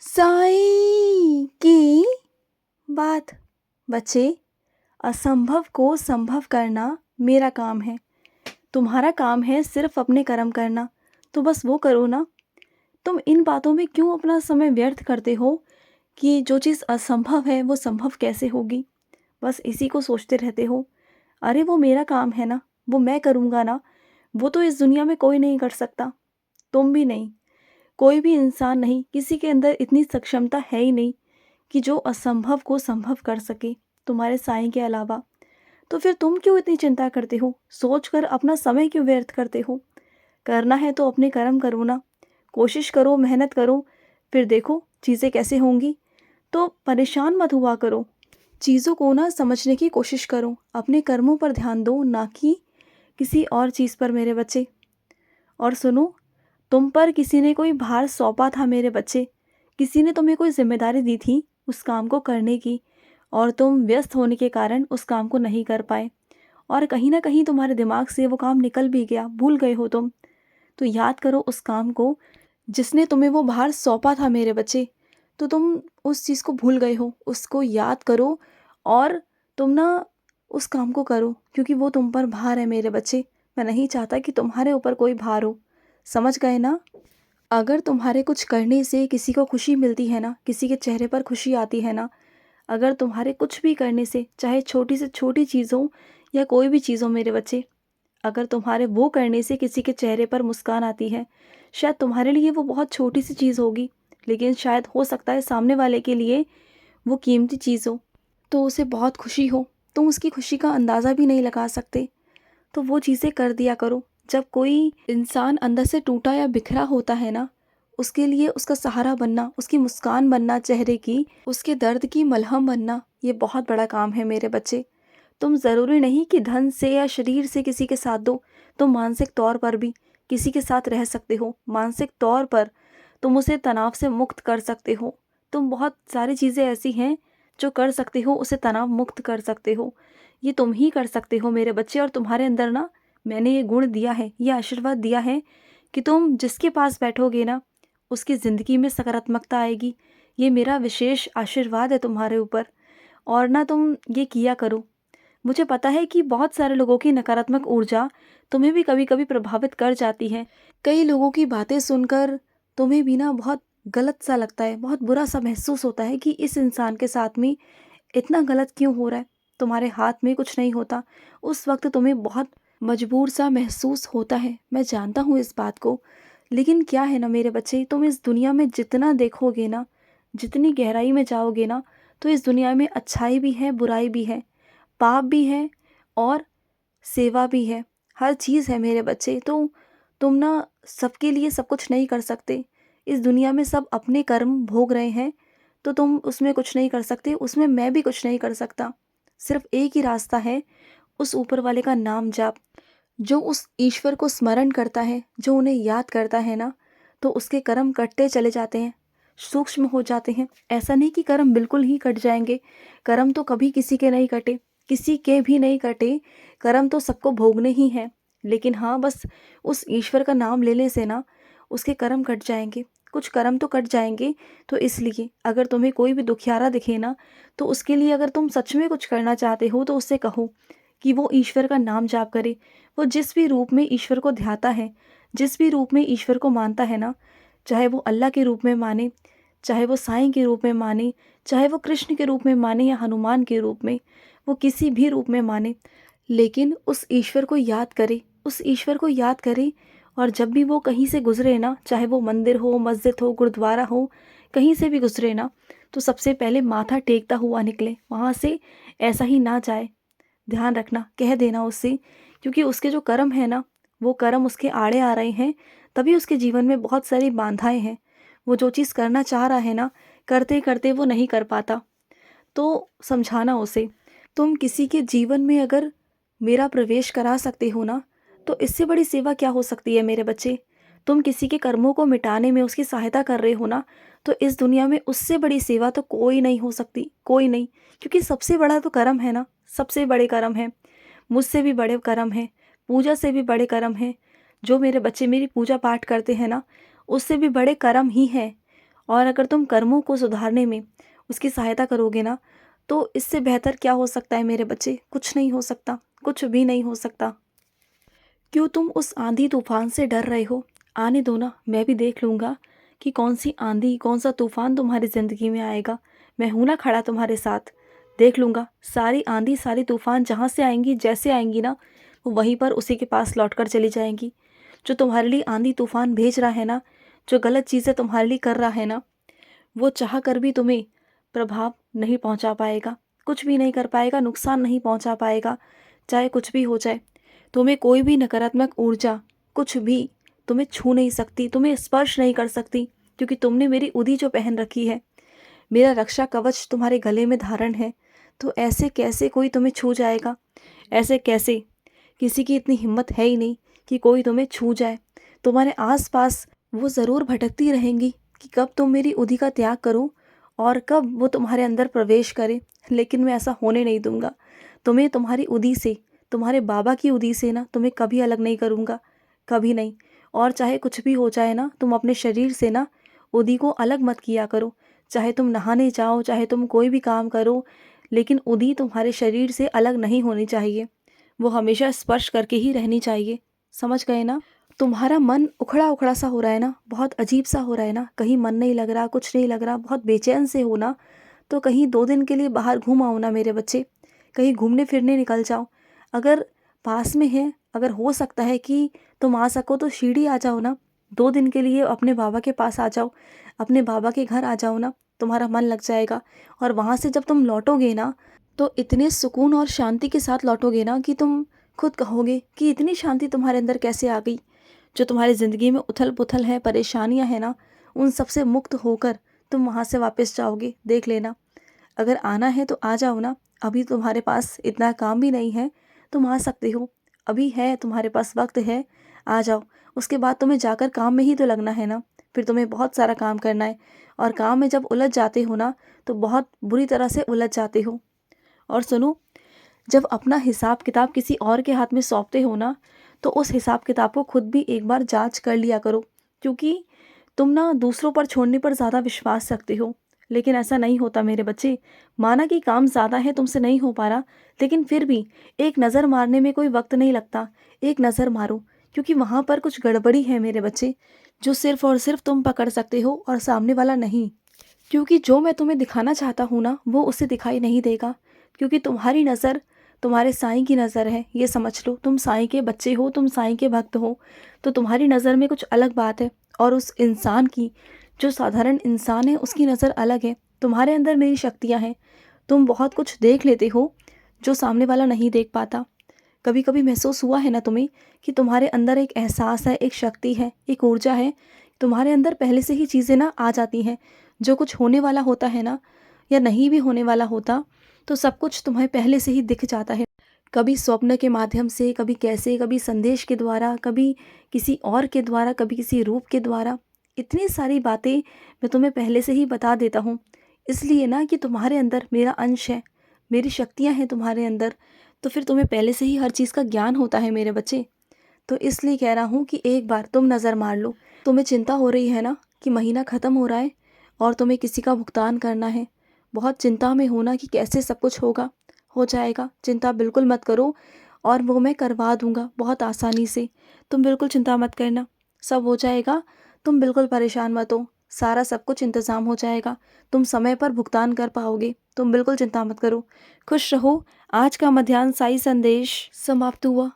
साईं की बात। बच्चे, असंभव को संभव करना मेरा काम है। तुम्हारा काम है सिर्फ अपने कर्म करना, तो बस वो करो ना। तुम इन बातों में क्यों अपना समय व्यर्थ करते हो कि जो चीज़ असंभव है वो संभव कैसे होगी? बस इसी को सोचते रहते हो। अरे वो मेरा काम है ना, वो मैं करूँगा ना। वो तो इस दुनिया में कोई नहीं कर सकता, तुम भी नहीं, कोई भी इंसान नहीं, किसी के अंदर इतनी सक्षमता है ही नहीं कि जो असंभव को संभव कर सके तुम्हारे साईं के अलावा। तो फिर तुम क्यों इतनी चिंता करते हो? सोचकर अपना समय क्यों व्यर्थ करते हो? करना है तो अपने कर्म करो ना, कोशिश करो, मेहनत करो, फिर देखो चीज़ें कैसे होंगी। तो परेशान मत हुआ करो, चीज़ों को ना समझने की कोशिश करो, अपने कर्मों पर ध्यान दो, ना कि किसी और चीज़ पर मेरे बच्चे। और सुनो, तुम पर किसी ने कोई भार सौंपा था मेरे बच्चे, किसी ने तुम्हें कोई जिम्मेदारी दी थी उस काम को करने की, और तुम व्यस्त होने के कारण उस काम को नहीं कर पाए, और कहीं ना कहीं तुम्हारे दिमाग से वो काम निकल भी गया, भूल गए हो तुम। तो याद करो उस काम को जिसने तुम्हें वो भार सौंपा था मेरे बच्चे। तो तुम उस चीज़ को भूल गए हो, उसको याद करो और तुम ना उस काम को करो, क्योंकि वो तुम पर भार है मेरे बच्चे। मैं नहीं चाहता कि तुम्हारे ऊपर कोई भार हो, समझ गए ना? अगर तुम्हारे कुछ करने से किसी को खुशी मिलती है ना, किसी के चेहरे पर खुशी आती है ना, अगर तुम्हारे कुछ भी करने से, चाहे छोटी से छोटी चीज़ हो या कोई भी चीज़ हो मेरे बच्चे, अगर तुम्हारे वो करने से किसी के चेहरे पर मुस्कान आती है, शायद तुम्हारे लिए वो बहुत छोटी सी चीज़ होगी, लेकिन शायद हो सकता है सामने वाले के लिए वो कीमती चीज़ हो, तो उसे बहुत खुशी हो, तुम उसकी खुशी का अंदाज़ा भी नहीं लगा सकते। तो वो चीज़ें कर दिया करो। जब कोई इंसान अंदर से टूटा या बिखरा होता है ना, उसके लिए उसका सहारा बनना, उसकी मुस्कान बनना चेहरे की, उसके दर्द की मलहम बनना, ये बहुत बड़ा काम है मेरे बच्चे। तुम ज़रूरी नहीं कि धन से या शरीर से किसी के साथ दो, तुम मानसिक तौर पर भी किसी के साथ रह सकते हो। मानसिक तौर पर तुम उसे तनाव से मुक्त कर सकते हो। तुम बहुत सारी चीज़ें ऐसी हैं जो कर सकते हो, उसे तनाव मुक्त कर सकते हो। ये तुम ही कर सकते हो मेरे बच्चे। और तुम्हारे अंदर ना मैंने ये गुण दिया है, ये आशीर्वाद दिया है कि तुम जिसके पास बैठोगे ना, उसकी ज़िंदगी में सकारात्मकता आएगी। ये मेरा विशेष आशीर्वाद है तुम्हारे ऊपर। और ना तुम ये किया करो। मुझे पता है कि बहुत सारे लोगों की नकारात्मक ऊर्जा तुम्हें भी कभी कभी प्रभावित कर जाती है। कई लोगों की बातें सुनकर तुम्हें भी ना बहुत गलत सा लगता है, बहुत बुरा सा महसूस होता है कि इस इंसान के साथ में इतना गलत क्यों हो रहा है। तुम्हारे हाथ में कुछ नहीं होता, उस वक्त तुम्हें बहुत मजबूर सा महसूस होता है, मैं जानता हूँ इस बात को। लेकिन क्या है ना मेरे बच्चे, तुम इस दुनिया में जितना देखोगे ना, जितनी गहराई में जाओगे ना, तो इस दुनिया में अच्छाई भी है, बुराई भी है, पाप भी है और सेवा भी है। हर चीज़ है मेरे बच्चे। तो तुम ना सबके लिए सब कुछ नहीं कर सकते। इस दुनिया में सब अपने कर्म भोग रहे हैं, तो तुम उसमें कुछ नहीं कर सकते, उसमें मैं भी कुछ नहीं कर सकता। सिर्फ एक ही रास्ता है, उस ऊपर वाले का नाम जाप। जो उस ईश्वर को स्मरण करता है, जो उन्हें याद करता है ना, तो उसके कर्म कटते चले जाते हैं, सूक्ष्म हो जाते हैं। ऐसा नहीं कि कर्म बिल्कुल ही कट जाएंगे, कर्म तो कभी किसी के नहीं कटे, किसी के भी नहीं कटे। कर्म तो सबको भोगने ही हैं। लेकिन हाँ, बस उस ईश्वर का नाम लेने से ना उसके कर्म कट जाएंगे, कुछ कर्म तो कट जाएंगे। तो इसलिए अगर तुम्हें कोई भी दुखियारा दिखे ना, तो उसके लिए अगर तुम सच में कुछ करना चाहते हो तो उससे कहो कि वो ईश्वर का नाम जाप करे। वो जिस भी रूप में ईश्वर को ध्याता है, जिस भी रूप में ईश्वर को मानता है ना, चाहे वो अल्लाह के रूप में माने, चाहे वो साईं के रूप में माने, चाहे वो कृष्ण के रूप में माने या हनुमान के रूप में, वो किसी भी रूप में माने, लेकिन उस ईश्वर को याद करे, उस ईश्वर को याद करे। और जब भी वो कहीं से गुजरे ना, चाहे वो मंदिर हो, मस्जिद हो, गुरुद्वारा हो, कहीं से भी गुजरे ना, तो सबसे पहले माथा टेकता हुआ निकले, वहाँ से ऐसा ही ना जाए। ध्यान रखना, कह देना उससे, क्योंकि उसके जो कर्म है ना, वो कर्म उसके आड़े आ रहे हैं, तभी उसके जीवन में बहुत सारी बाधाएं हैं। वो जो चीज़ करना चाह रहा है ना, करते करते वो नहीं कर पाता। तो समझाना उसे। तुम किसी के जीवन में अगर मेरा प्रवेश करा सकते हो ना, तो इससे बड़ी सेवा क्या हो सकती है मेरे बच्चे। तुम किसी के कर्मों को मिटाने में उसकी सहायता कर रहे हो ना, तो इस दुनिया में उससे बड़ी सेवा तो कोई नहीं हो सकती, कोई नहीं। क्योंकि सबसे बड़ा तो कर्म है ना, सबसे बड़े कर्म है, मुझसे भी बड़े कर्म हैं, पूजा से भी बड़े कर्म हैं। जो मेरे बच्चे मेरी पूजा पाठ करते हैं ना, उससे भी बड़े कर्म ही हैं। और अगर तुम कर्मों को सुधारने में उसकी सहायता करोगे ना, तो इससे बेहतर क्या हो सकता है मेरे बच्चे? कुछ नहीं हो सकता, कुछ भी नहीं हो सकता। क्यों तुम उस आंधी तूफान से डर रहे हो? आने दो ना, मैं भी देख लूँगा कि कौन सी आंधी, कौन सा तूफान तुम्हारी ज़िंदगी में आएगा। मैं हूं ना खड़ा तुम्हारे साथ। देख लूँगा सारी आंधी, सारी तूफान जहाँ से आएंगी, जैसे आएंगी ना, वो वहीं पर उसी के पास लौट कर चली जाएंगी। जो तुम्हारे लिए आंधी तूफान भेज रहा है ना, जो गलत चीज़ें तुम्हारे लिए कर रहा है ना, वो चाह कर भी तुम्हें प्रभाव नहीं पहुंचा पाएगा, कुछ भी नहीं कर पाएगा, नुकसान नहीं पहुंचा पाएगा। चाहे कुछ भी हो जाए, तुम्हें कोई भी नकारात्मक ऊर्जा, कुछ भी तुम्हें छू नहीं सकती, तुम्हें स्पर्श नहीं कर सकती, क्योंकि तुमने मेरी उदी जो पहन रखी है, मेरा रक्षा कवच तुम्हारे गले में धारण है। तो ऐसे कैसे कोई तुम्हें छू जाएगा? ऐसे कैसे? किसी की इतनी हिम्मत है ही नहीं कि कोई तुम्हें छू जाए। तुम्हारे आसपास वो ज़रूर भटकती रहेंगी कि कब तुम मेरी उदी का त्याग करो और कब वो तुम्हारे अंदर प्रवेश करे, लेकिन मैं ऐसा होने नहीं दूंगा। तुम्हें तुम्हारी उदी से, तुम्हारे बाबा की उदी से ना, तुम्हें कभी अलग नहीं करूँगा, कभी नहीं। और चाहे कुछ भी हो जाए ना, तुम अपने शरीर से ना उदी को अलग मत किया करो। चाहे तुम नहाने जाओ, चाहे तुम कोई भी काम करो, लेकिन उदी तुम्हारे शरीर से अलग नहीं होनी चाहिए। वो हमेशा स्पर्श करके ही रहनी चाहिए। समझ गए ना? तुम्हारा मन उखड़ा उखड़ा सा हो रहा है ना, बहुत अजीब सा हो रहा है ना, कहीं मन नहीं लग रहा, कुछ नहीं लग रहा, बहुत बेचैन से हो ना, तो कहीं 2 दिन के लिए बाहर घूम आओ ना मेरे बच्चे। कहीं घूमने फिरने निकल जाओ। अगर पास में है, अगर हो सकता है कि तुम आ सको, तो शिरडी आ जाओ ना। 2 दिन के लिए अपने बाबा के पास आ जाओ, अपने बाबा के घर आ जाओ ना, तुम्हारा मन लग जाएगा। और वहाँ से जब तुम लौटोगे ना, तो इतने सुकून और शांति के साथ लौटोगे ना कि तुम खुद कहोगे कि इतनी शांति तुम्हारे अंदर कैसे आ गई। जो तुम्हारी ज़िंदगी में उथल पुथल है, परेशानियां हैं ना, उन सब से मुक्त होकर तुम वहाँ से वापस जाओगे। देख लेना। अगर आना है तो आ जाओ ना। अभी तुम्हारे पास इतना काम भी नहीं है, तुम आ सकते हो। अभी है, तुम्हारे पास वक्त है, आ जाओ। उसके बाद तुम्हें जाकर काम में ही तो लगना है ना। फिर तुम्हें बहुत सारा काम करना है, और काम में जब उलझ जाते हो ना, तो बहुत बुरी तरह से उलझ जाते हो। और सुनो, जब अपना हिसाब किताब किसी और के हाथ में सौंपते हो ना, तो उस हिसाब किताब को खुद भी एक बार जांच कर लिया करो। क्योंकि तुम ना दूसरों पर छोड़ने पर ज़्यादा विश्वास रखते हो, लेकिन ऐसा नहीं होता मेरे बच्चे। माना कि काम ज़्यादा है, तुमसे नहीं हो पा रहा, लेकिन फिर भी एक नज़र मारने में कोई वक्त नहीं लगता। एक नज़र मारो, क्योंकि वहाँ पर कुछ गड़बड़ी है मेरे बच्चे, जो सिर्फ और सिर्फ तुम पकड़ सकते हो और सामने वाला नहीं। क्योंकि जो मैं तुम्हें दिखाना चाहता हूँ ना, वो उसे दिखाई नहीं देगा। क्योंकि तुम्हारी नज़र तुम्हारे साईं की नज़र है, ये समझ लो। तुम साईं के बच्चे हो, तुम साईं के भक्त हो, तो तुम्हारी नज़र में कुछ अलग बात है। और उस इंसान की, जो साधारण इंसान है, उसकी नज़र अलग है। तुम्हारे अंदर मेरी शक्तियाँ हैं। तुम बहुत कुछ देख लेते हो जो सामने वाला नहीं देख पाता। कभी कभी महसूस हुआ है ना तुम्हें कि तुम्हारे अंदर एक एहसास है, एक शक्ति है, एक ऊर्जा है। तुम्हारे अंदर पहले से ही चीज़ें ना आ जाती हैं। जो कुछ होने वाला होता है ना, या नहीं भी होने वाला होता, तो सब कुछ तुम्हें पहले से ही दिख जाता है। कभी स्वप्न के माध्यम से, कभी कैसे, कभी संदेश के द्वारा, कभी किसी और के द्वारा, कभी किसी रूप के द्वारा। इतनी सारी बातें मैं तुम्हें पहले से ही बता देता हूँ, इसलिए ना कि तुम्हारे अंदर मेरा अंश है, मेरी शक्तियाँ हैं तुम्हारे अंदर। तो फिर तुम्हें पहले से ही हर चीज़ का ज्ञान होता है मेरे बच्चे। तो इसलिए कह रहा हूँ कि एक बार तुम नज़र मार लो। तुम्हें चिंता हो रही है ना कि महीना ख़त्म हो रहा है और तुम्हें किसी का भुगतान करना है। बहुत चिंता में हो ना कि कैसे सब कुछ होगा। हो जाएगा, चिंता बिल्कुल मत करो, और वो मैं करवा दूंगा बहुत आसानी से। तुम बिल्कुल चिंता मत करना, सब हो जाएगा। तुम बिल्कुल परेशान मत हो, सारा सब कुछ इंतज़ाम हो जाएगा। तुम समय पर भुगतान कर पाओगे, तुम बिल्कुल चिंता मत करो। खुश रहो। आज का मध्याह्न साई संदेश समाप्त हुआ।